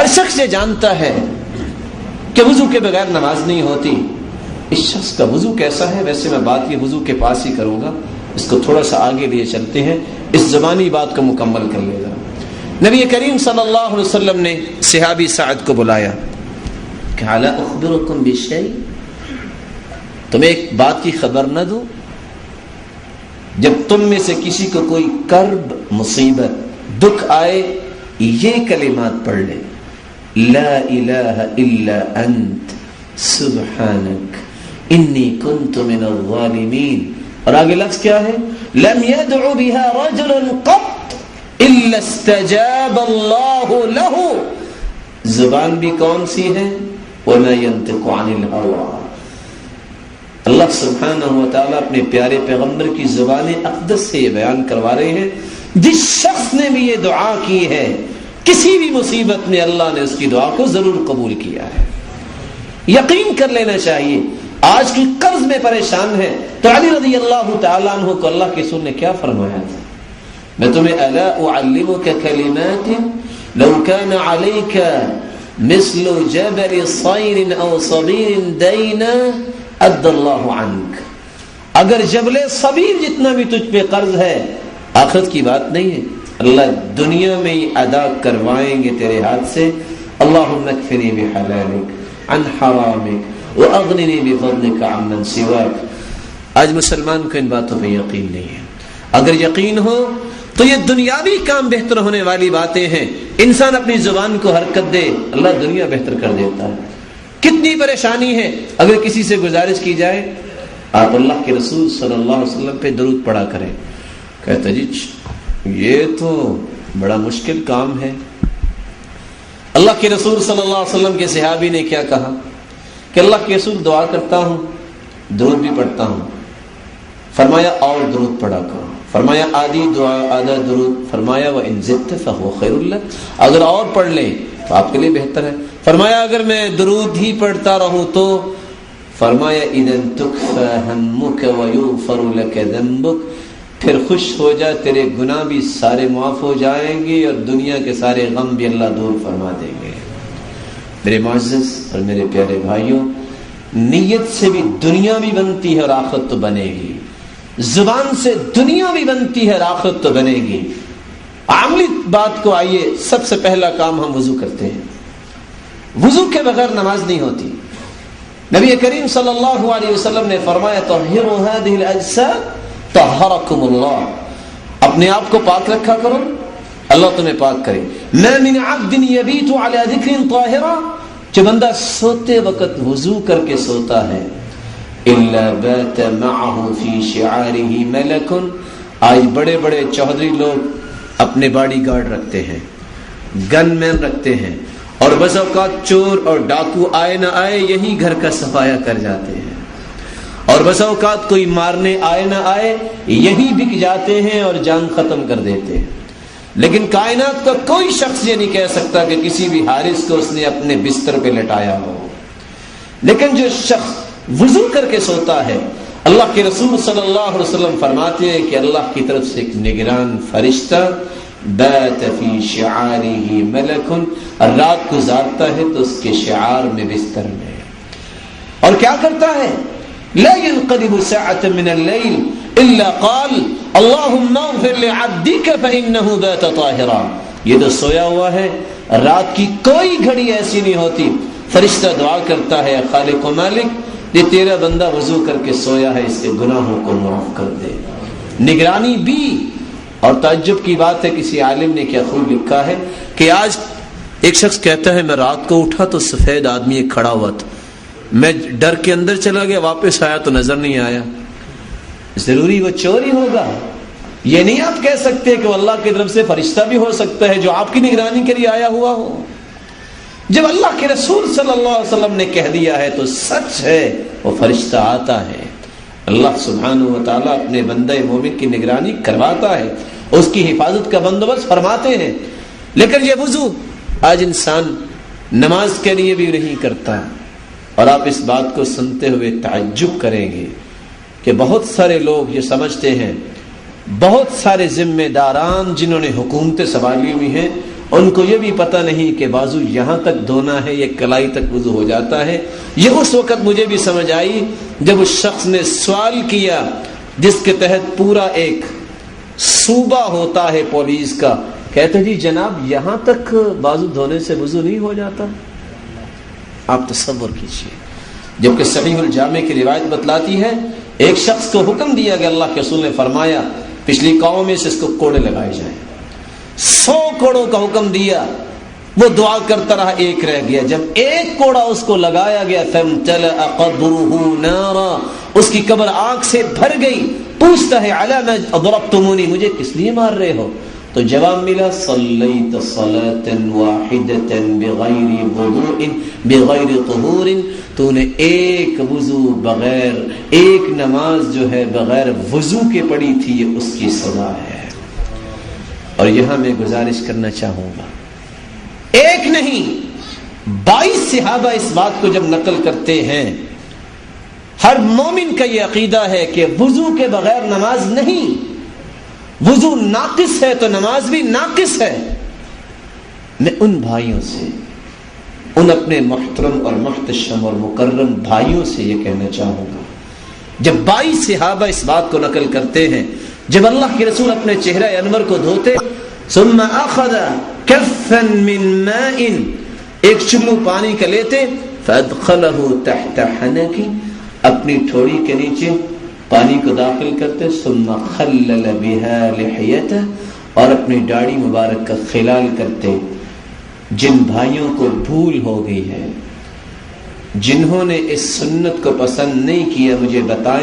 ہر شخص یہ جانتا ہے کہ وضو کے بغیر نماز نہیں ہوتی. اس شخص کا وضو کیسا ہے؟ ویسے میں بات یہ وضو کے پاس ہی کروں گا، اس کو تھوڑا سا آگے لیے چلتے ہیں، اس زبانی بات کو مکمل کر لے گا. نبی کریم صلی اللہ علیہ وسلم نے صحابی سعد کو بلایا کہ الا اخبرکم بشیء، تمہیں ایک بات کی خبر نہ دوں؟ جب تم میں سے کسی کو کوئی کرب، مصیبت، دکھ آئے، یہ کلمات پڑھ لے، لا الہ الا انت سبحانک انی کنت من الظالمین. اور آگے لفظ کیا ہے؟ لم يدع بها رجل قط الا استجاب اللہ له. زبان بھی کون سی ہے؟ وما ينطق عن الهوى. اللہ سبحانہ و تعالیٰ اپنے پیارے پیغمبر کی زبان اقدس سے یہ بیان کروا رہے ہیں، جس شخص نے بھی یہ دعا کی ہے کسی بھی مصیبت میں اللہ نے اس کی دعا کو ضرور قبول کیا ہے. یقین کر لینا چاہیے. آج کی قرض میں پریشان ہے تو علی رضی اللہ تعالیٰ عنہ کو اللہ کے رسول نے کیا فرمایا تھا؟ میں تمہیں الا اعلمک کلمات لو کان علیک مثل جبل صیر او صبیر دینا اد اللہ عنک. اگر جبل صبیر جتنا بھی تجھ پہ قرض ہے، آخرت کی بات نہیں ہے، اللہ دنیا میں ہی ادا کروائیں گے تیرے ہاتھ سے. اللہم اکفنی بحلالک عن حرامک واغننی بفضلک عمن سواک. آج مسلمان کو ان باتوں پہ یقین نہیں ہے. اگر یقین ہو تو یہ دنیاوی کام بہتر ہونے والی باتیں ہیں. انسان اپنی زبان کو حرکت دے، اللہ دنیا بہتر کر دیتا ہے. کتنی پریشانی ہے. اگر کسی سے گزارش کی جائے آپ اللہ کے رسول صلی اللہ علیہ وسلم پہ درود پڑھا کریں، کہتا جی یہ تو بڑا مشکل کام ہے. اللہ کے رسول صلی اللہ علیہ وسلم کے صحابی نے کیا کہا کہ اللہ کے رسول دعا کرتا ہوں، درود بھی پڑھتا ہوں. فرمایا اور درود پڑھا کرو. فرمایا آدھی دعا آدھا درود. فرمایا وَإِن زِدْتَ فَهُوَ خَيْرٌ لَكَ، اگر اور پڑھ لیں تو آپ کے لیے بہتر ہے. فرمایا اگر میں درود ہی پڑھتا رہوں تو؟ فرمایا اِذًا تُكْفَى هَمُّكَ وَيُغْفَرُ لَكَ ذَنبُكَ، پھر خوش ہو جا، تیرے گناہ بھی سارے معاف ہو جائیں گے اور دنیا کے سارے غم بھی اللہ دور فرما دیں گے. میرے معزز اور میرے پیارے بھائیوں، نیت سے بھی دنیا بھی بنتی ہے اور آخرت تو بنے گی. زبان سے دنیا بھی بنتی ہے اور آخرت تو بنے گی. عملی بات کو آئیے، سب سے پہلا کام ہم وضو کرتے ہیں. وضو کے بغیر نماز نہیں ہوتی. نبی کریم صلی اللہ علیہ وسلم نے فرمایا طہروا هذه الاجساد طہرکم اللہ، اپنے آپ کو پاک رکھا کرو، اللہ تمہیں پاک کرے. ما من عبد یبیت علی ذکر طاہرا، جو بندہ سوتے وقت وضو کر کے سوتا ہے، الا بات معه فی شعاره ملک. آج بڑے بڑے چودھری لوگ اپنے باڈی گارڈ رکھتے ہیں، گن مین رکھتے ہیں، اور بس اوقات چور اور ڈاکو آئے نہ آئے یہی گھر کا صفایا کر جاتے ہیں، اور بس اوقات کوئی مارنے آئے نہ آئے یہی بک جاتے ہیں اور جان ختم کر دیتے ہیں. لیکن کائنات کا کوئی شخص یہ نہیں کہہ سکتا کہ کسی بھی حارس کو اس نے اپنے بستر پہ لٹایا ہو. لیکن جو شخص وضو کر کے سوتا ہے، اللہ کے رسول صلی اللہ علیہ وسلم فرماتے ہیں کہ اللہ کی طرف سے ایک نگران فرشتہ بات فی شعارہ ملک، رات گزارتا ہے تو اس کے شعار میں بستر میں، اور کیا کرتا ہے؟ لا ينقلب ساعة من الليل الا قال اللهم اغفر لعبدك فانه بات طاهرا. یہ تو سویا ہوا ہے، رات کی کوئی گھڑی ایسی نہیں ہوتی فرشتہ دعا کرتا ہے خالق و مالک یہ تیرا بندہ وضو کر کے سویا ہے، اس کے گناہوں کو معاف کر دے. نگرانی بھی. اور تعجب کی بات ہے، کسی عالم نے کیا خوب لکھا ہے کہ آج ایک شخص کہتا ہے میں رات کو اٹھا تو سفید آدمی ایک کھڑا ہوا تھا، میں ڈر کے اندر چلا گیا، واپس آیا تو نظر نہیں آیا. ضروری وہ چور ہی ہوگا؟ یہ نہیں آپ کہہ سکتے کہ وہ اللہ کی طرف سے فرشتہ بھی ہو سکتا ہے جو آپ کی نگرانی کے لیے آیا ہوا ہو. جب اللہ کے رسول صلی اللہ علیہ وسلم نے کہہ دیا ہے تو سچ ہے، وہ فرشتہ آتا ہے. اللہ سبحانہ و تعالیٰ اپنے بندہ مومن کی نگرانی کرواتا ہے، اس کی حفاظت کا بندوبست فرماتے ہیں. لیکن یہ وضو آج انسان نماز کے لیے بھی نہیں کرتا. اور آپ اس بات کو سنتے ہوئے تعجب کریں گے کہ بہت سارے لوگ یہ سمجھتے ہیں، بہت سارے ذمہ داران جنہوں نے حکومتیں سنبھالی ہوئی ہیں ان کو یہ بھی پتہ نہیں کہ بازو یہاں تک دھونا ہے یا کلائی تک وضو ہو جاتا ہے. یہ اس وقت مجھے بھی سمجھ آئی جب اس شخص نے سوال کیا جس کے تحت پورا ایک صوبہ ہوتا ہے پولیس کا. کہتے جی جناب یہاں تک بازو دھونے سے وضو نہیں ہو جاتا. آپ تصور کیجئے, جبکہ صحیح الجامع کی روایت بتلاتی ہے ایک شخص کو حکم دیا گیا, اللہ کے رسول نے فرمایا پچھلی قوم میں سے اس کو کوڑے لگائے جائیں. 100 کوڑوں کا حکم دیا, وہ دعا کرتا رہا, ایک رہ گیا. جب ایک کوڑا اس کو لگایا گیا فامتلأ قبره نارا, اس کی قبر آگ سے بھر گئی. پوچھتا ہے علی ما ضربتمونی, مجھے کس لیے مار رہے ہو؟ تو جواب ملا صلیت صلاۃ واحدۃ بغیر وضوء بغیر طہور, تو نے ایک وضو بغیر, ایک نماز جو ہے بغیر وضو کے پڑھی تھی, یہ اس کی سزا ہے. اور یہاں میں گزارش کرنا چاہوں گا, ایک نہیں 22 صحابہ اس بات کو جب نقل کرتے ہیں. ہر مومن کا یہ عقیدہ ہے کہ وضو کے بغیر نماز نہیں, وضو ناقص ہے تو نماز بھی ناقص ہے. میں ان بھائیوں سے, ان اپنے محترم اور محتشم اور مکرم بھائیوں سے یہ کہنا چاہوں گا, جب 22 صحابہ اس بات کو نقل کرتے ہیں, جب اللہ کے رسول اپنے چہرہ انور کو دھوتے, ثم اخذ کفا من ماء, ایک چلو پانی کا لیتے, فادخلہ تحت حنکی, اپنی ٹھوڑی کے نیچے پانی کو داخل کرتے, ثم خلل بها لحیتہ, اور اپنی داڑھی مبارک کا خلال کرتے. جن بھائیوں کو بھول ہو گئی ہے, جنہوں نے اس سنت کو پسند نہیں کیا, مجھے بتائیں